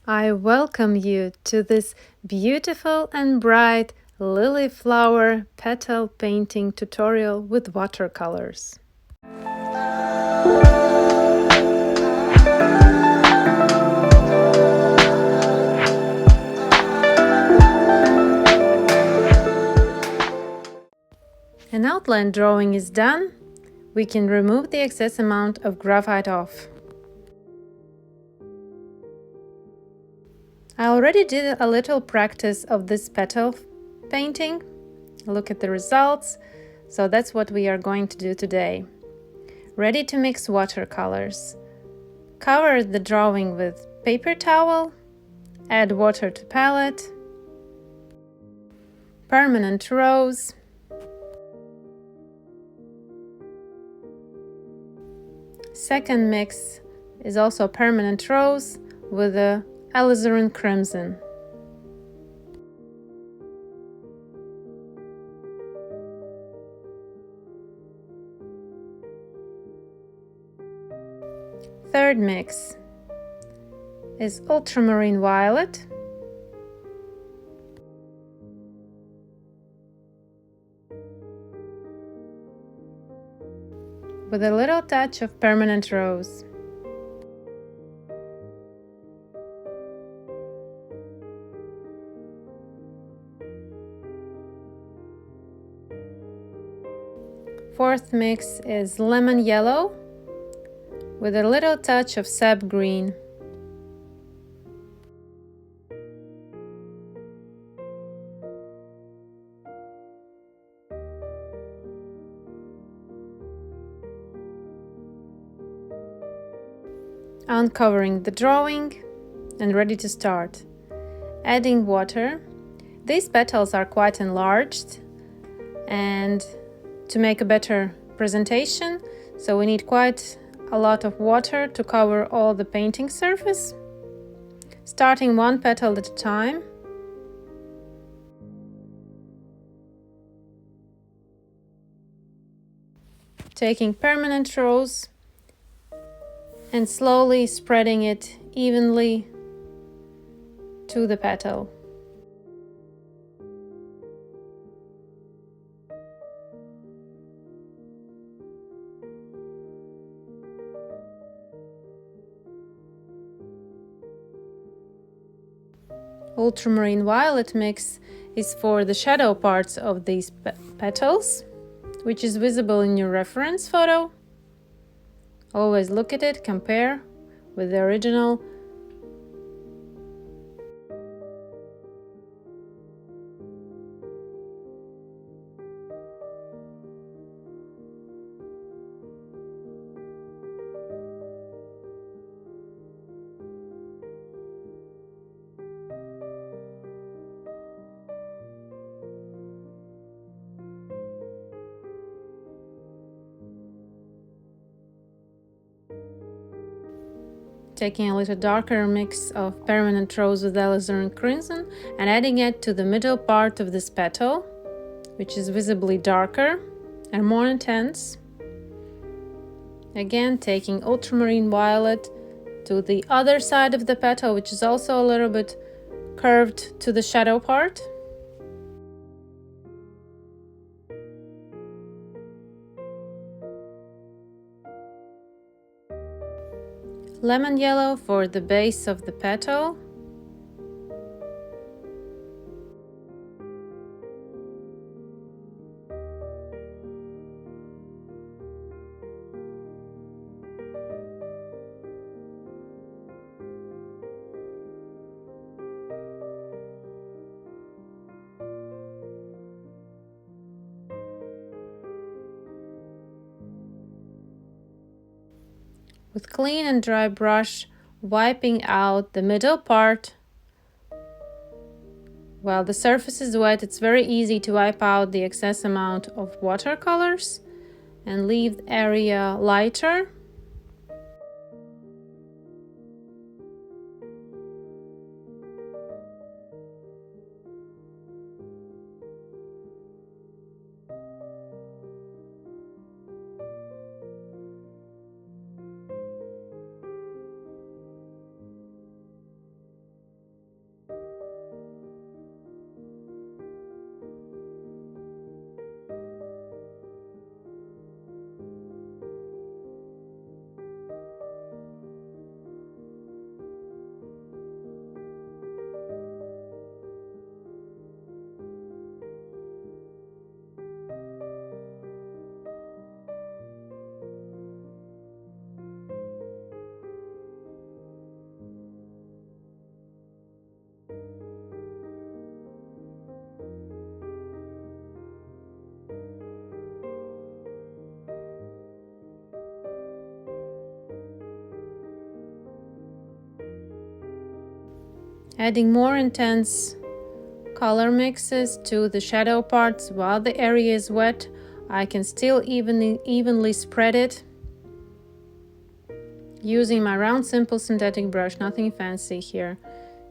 I welcome you to this beautiful and bright lily flower petal painting tutorial with watercolors. An outline drawing is done. We can remove the excess amount of graphite off. I already did a little practice of this petal painting. Look at the results. So that's what we are going to do today. Ready to mix watercolors. Cover the drawing with paper towel. Add water to palette. Permanent rose. Second mix is also permanent rose with a Alizarin Crimson. Third mix is Ultramarine Violet. With a little touch of permanent rose. Fourth mix is lemon yellow with a little touch of sap green. Uncovering the drawing and ready to start. Adding water. These petals are quite enlarged, and to make a better presentation, so we need quite a lot of water to cover all the painting surface. Starting one petal at a time. Taking permanent rose and slowly spreading it evenly to the petal. Ultramarine Violet mix is for the shadow parts of these petals, which is visible in your reference photo. Always look at it, compare with the original. Taking a little darker mix of permanent rose with Alizarin Crimson and adding it to the middle part of this petal, which is visibly darker and more intense. Again, taking Ultramarine Violet to the other side of the petal, which is also a little bit curved to the shadow part. Lemon yellow for the base of the petal. With clean and dry brush, wiping out the middle part. While the surface is wet, it's very easy to wipe out the excess amount of watercolors and leave the area lighter. adding more intense color mixes to the shadow parts. While the area is wet, I can still evenly spread it using my round simple synthetic brush, nothing fancy here.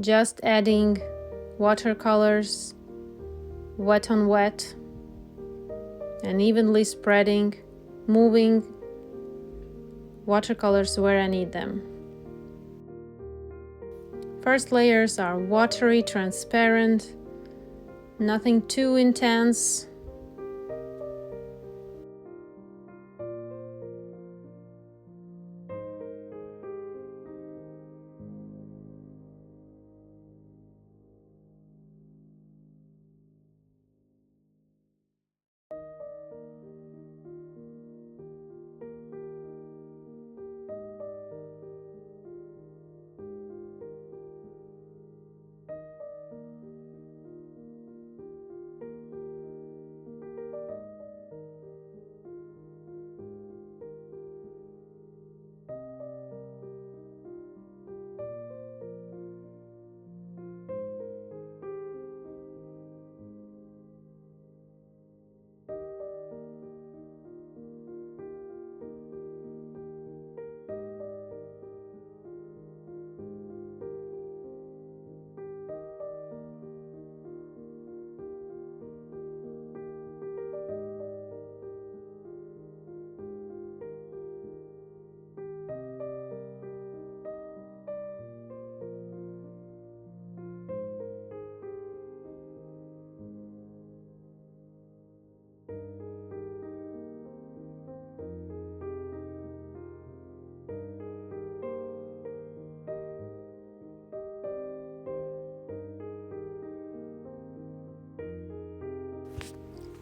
Just adding watercolors, wet on wet, and evenly spreading, moving watercolors where I need them. First layers are watery, transparent, nothing too intense.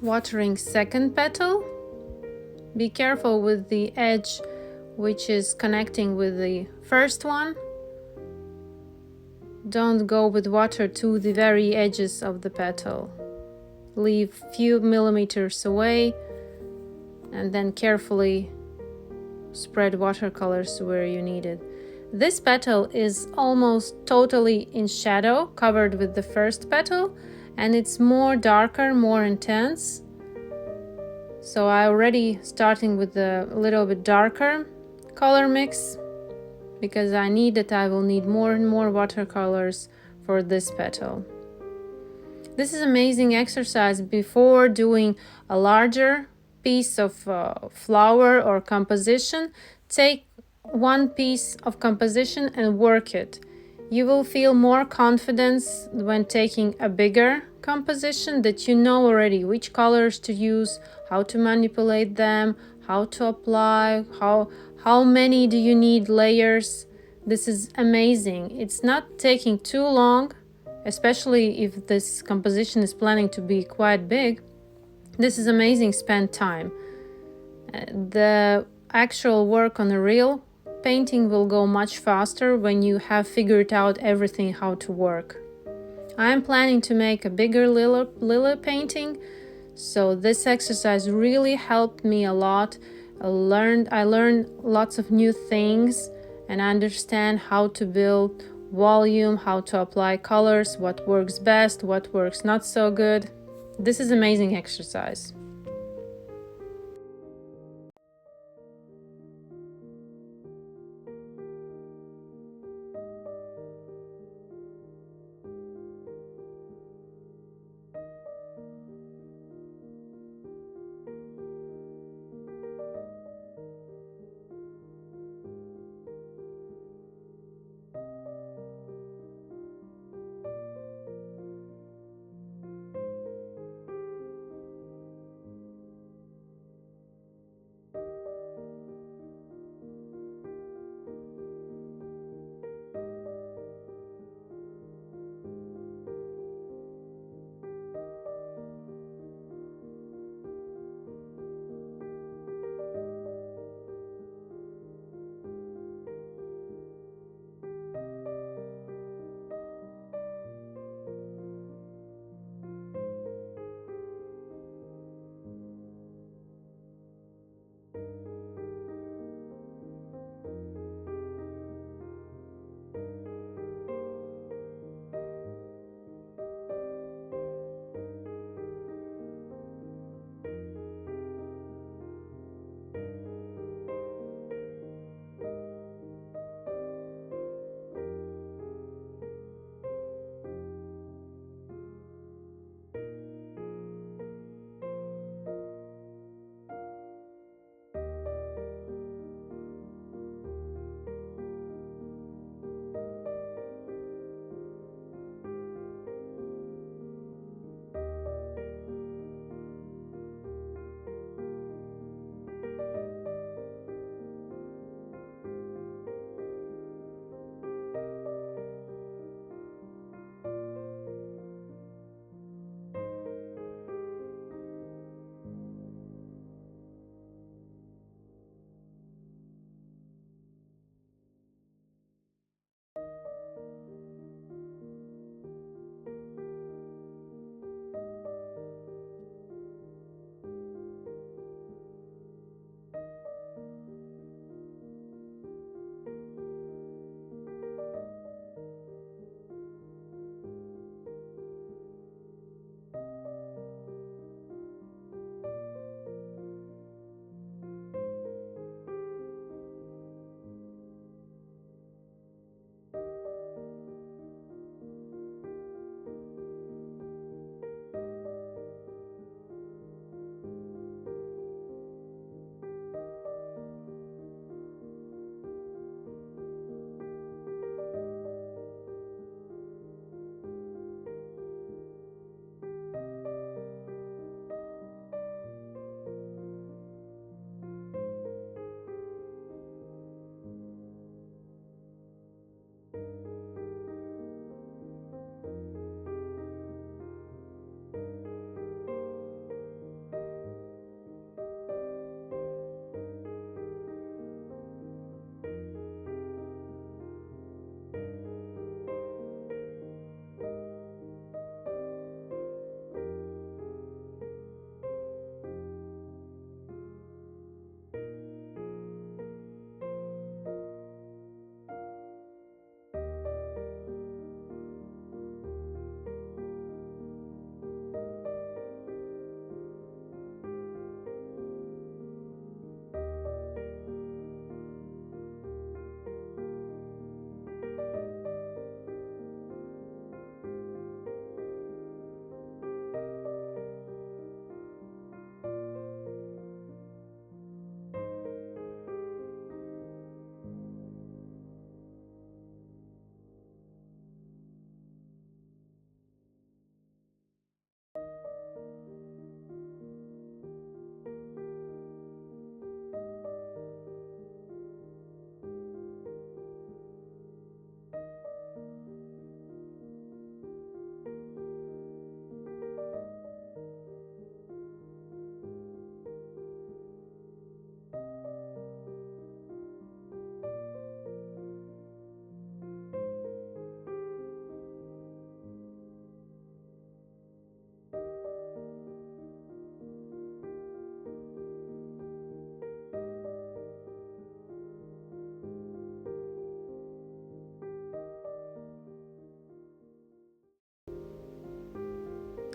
Watering second petal. Be careful with the edge which is connecting with the first one. Don't go with water to the very edges of the petal. Leave few millimeters away and then carefully spread watercolors where you need it. This petal is almost totally in shadow, covered with the first petal, and it's more darker, more intense. So I already starting with a little bit darker color mix because I will need more and more watercolors for this petal. This is amazing exercise before doing a larger piece of flower or composition. Take one piece of composition and work it. You will feel more confidence when taking a bigger composition, that you know already which colors to use, how to manipulate them, how to apply, how many do you need layers. This is amazing. It's not taking too long, especially if this composition is planning to be quite big. This is amazing spend time. The actual work on the real painting will go much faster when you have figured out everything how to work. I'm planning to make a bigger lily painting, so this exercise really helped me a lot. I learned lots of new things and understand how to build volume, how to apply colors, what works best, what works not so good. This is amazing exercise.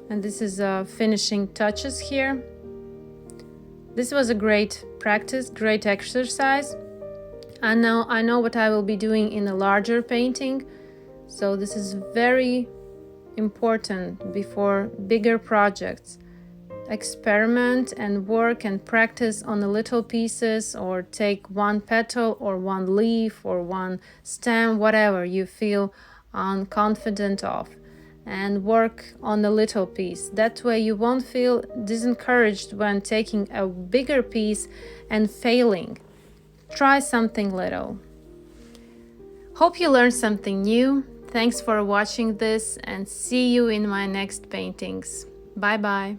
And this is finishing touches here. This was a great practice, great exercise. And now I know what I will be doing in a larger painting. So this is very important before bigger projects. Experiment and work and practice on the little pieces, or take one petal or one leaf or one stem, whatever you feel confident of, and work on the little piece. That way you won't feel discouraged when taking a bigger piece and failing. Try something little. Hope you learned something new. Thanks for watching this, and see you in my next paintings. Bye bye.